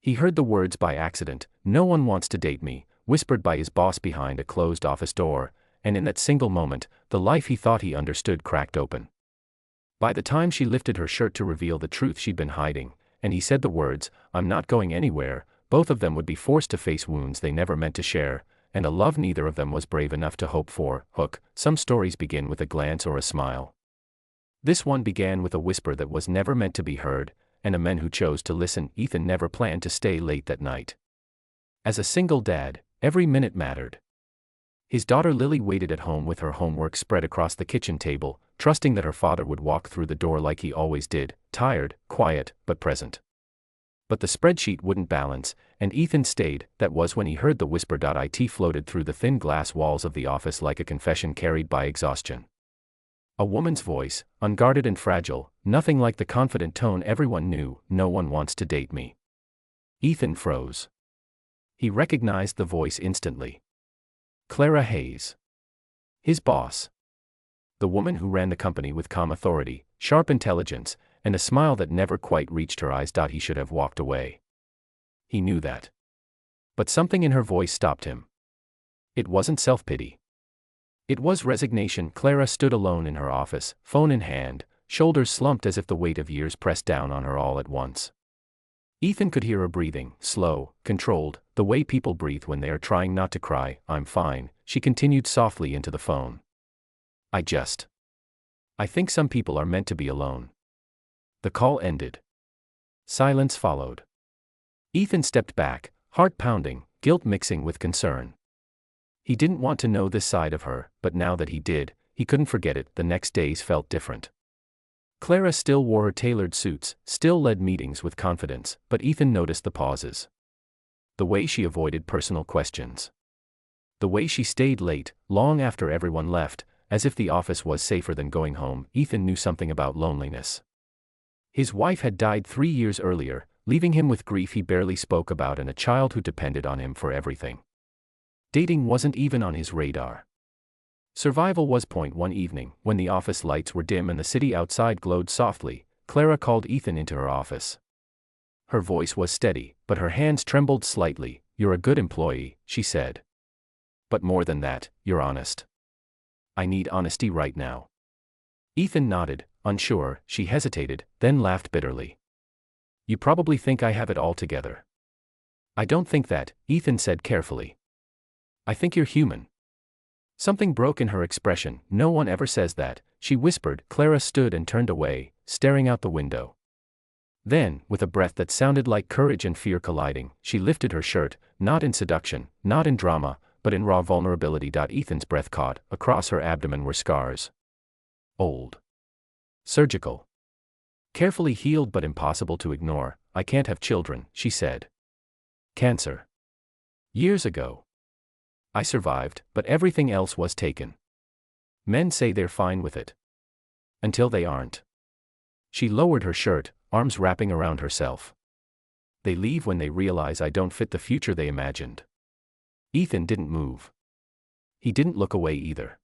He heard the words by accident, "No one wants to date me," whispered by his boss behind a closed office door, and in that single moment, the life he thought he understood cracked open. By the time she lifted her shirt to reveal the truth she'd been hiding, and he said the words, "I'm not going anywhere," both of them would be forced to face wounds they never meant to share, and a love neither of them was brave enough to hope for. Hook, some stories begin with a glance or a smile. This one began with a whisper that was never meant to be heard, and a man who chose to listen. Ethan never planned to stay late that night. As a single dad, every minute mattered. His daughter Lily waited at home with her homework spread across the kitchen table, trusting that her father would walk through the door like he always did, tired, quiet, but present. But the spreadsheet wouldn't balance, and Ethan stayed. That was when he heard the whisper. It floated through the thin glass walls of the office like a confession carried by exhaustion. A woman's voice, unguarded and fragile, nothing like the confident tone everyone knew. "No one wants to date me." Ethan froze. He recognized the voice instantly. Clara Hayes. His boss. The woman who ran the company with calm authority, sharp intelligence, and a smile that never quite reached her eyes. He should have walked away. He knew that. But something in her voice stopped him. It wasn't self-pity. It was resignation. Clara stood alone in her office, phone in hand, shoulders slumped as if the weight of years pressed down on her all at once. Ethan could hear her breathing, slow, controlled, the way people breathe when they are trying not to cry. "I'm fine," she continued softly into the phone. I think some people are meant to be alone." The call ended. Silence followed. Ethan stepped back, heart pounding, guilt mixing with concern. He didn't want to know this side of her, but now that he did, he couldn't forget it. The next days felt different. Clara still wore her tailored suits, still led meetings with confidence, but Ethan noticed the pauses. The way she avoided personal questions. The way she stayed late, long after everyone left, as if the office was safer than going home. Ethan knew something about loneliness. His wife had died 3 years earlier, leaving him with grief he barely spoke about and a child who depended on him for everything. Dating wasn't even on his radar. Survival was. One evening, when the office lights were dim and the city outside glowed softly, Clara called Ethan into her office. Her voice was steady, but her hands trembled slightly. "You're a good employee," she said. "But more than that, you're honest. I need honesty right now." Ethan nodded, unsure. She hesitated, then laughed bitterly. "You probably think I have it all together." "I don't think that," Ethan said carefully. "I think you're human." Something broke in her expression. "No one ever says that," she whispered. Clara stood and turned away, staring out the window. Then, with a breath that sounded like courage and fear colliding, she lifted her shirt, not in seduction, not in drama, but in raw vulnerability. Ethan's breath caught. Across her abdomen were scars. Old. Surgical. Carefully healed but impossible to ignore. "I can't have children," she said. "Cancer. Years ago. I survived, but everything else was taken. Men say they're fine with it. Until they aren't." She lowered her shirt, arms wrapping around herself. "They leave when they realize I don't fit the future they imagined." Ethan didn't move. He didn't look away either.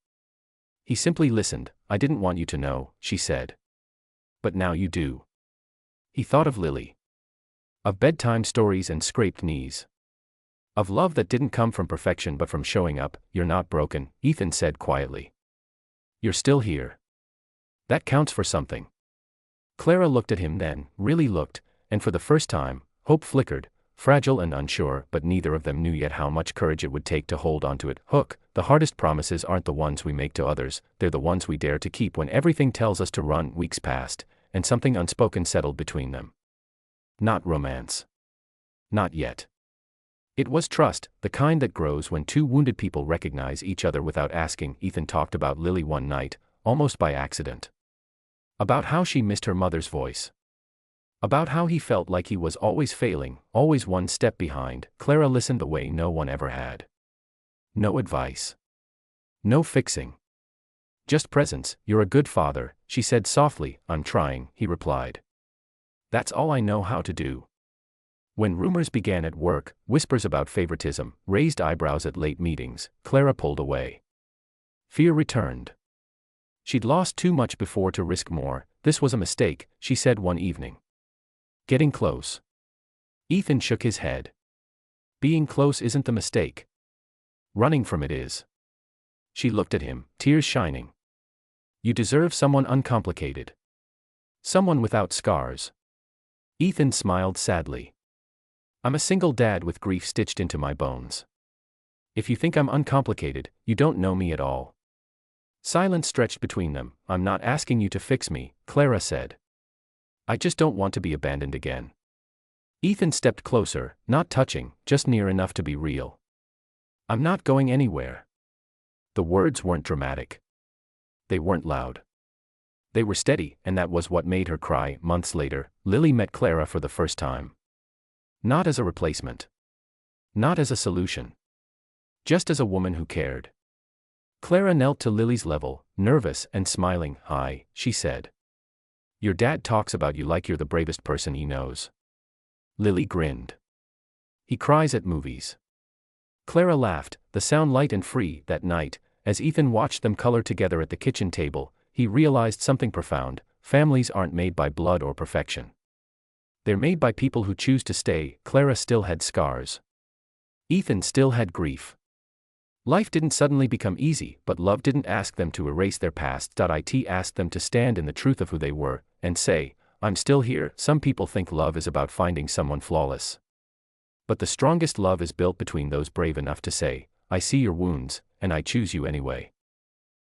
He simply listened. "I didn't want you to know," she said. "But now you do." He thought of Lily. Of bedtime stories and scraped knees. Of love that didn't come from perfection but from showing up. "You're not broken," Ethan said quietly. "You're still here. That counts for something." Clara looked at him then, really looked, and for the first time, hope flickered, fragile and unsure, but neither of them knew yet how much courage it would take to hold onto it. Hook, the hardest promises aren't the ones we make to others, they're the ones we dare to keep when everything tells us to run. Weeks passed, and something unspoken settled between them. Not romance. Not yet. It was trust, the kind that grows when two wounded people recognize each other without asking. Ethan talked about Lily one night, almost by accident. About how she missed her mother's voice. About how he felt like he was always failing, always one step behind. Clara listened the way no one ever had. No advice. No fixing. Just presence. "You're a good father," she said softly. "I'm trying," he replied. "That's all I know how to do." When rumors began at work, whispers about favoritism, raised eyebrows at late meetings, Clara pulled away. Fear returned. She'd lost too much before to risk more. "This was a mistake," she said one evening. "Getting close." Ethan shook his head. Being close isn't the mistake. Running from it is. She looked at him, tears shining. You deserve someone uncomplicated. Someone without scars. Ethan smiled sadly. I'm a single dad with grief stitched into my bones. If you think I'm uncomplicated, you don't know me at all. Silence stretched between them. I'm not asking you to fix me, Clara said. I just don't want to be abandoned again. Ethan stepped closer, not touching, just near enough to be real. I'm not going anywhere. The words weren't dramatic. They weren't loud. They were steady, and that was what made her cry. Months later, Lily met Clara for the first time. Not as a replacement. Not as a solution. Just as a woman who cared. Clara knelt to Lily's level, nervous and smiling. Hi, she said. Your dad talks about you like you're the bravest person he knows. Lily grinned. He cries at movies. Clara laughed, the sound light and free. That night, as Ethan watched them color together at the kitchen table, he realized something profound. Families aren't made by blood or perfection. They're made by people who choose to stay. Clara still had scars. Ethan still had grief. Life didn't suddenly become easy, but love didn't ask them to erase their past. It asked them to stand in the truth of who they were, and say, I'm still here. Some people think love is about finding someone flawless. But the strongest love is built between those brave enough to say, I see your wounds, and I choose you anyway.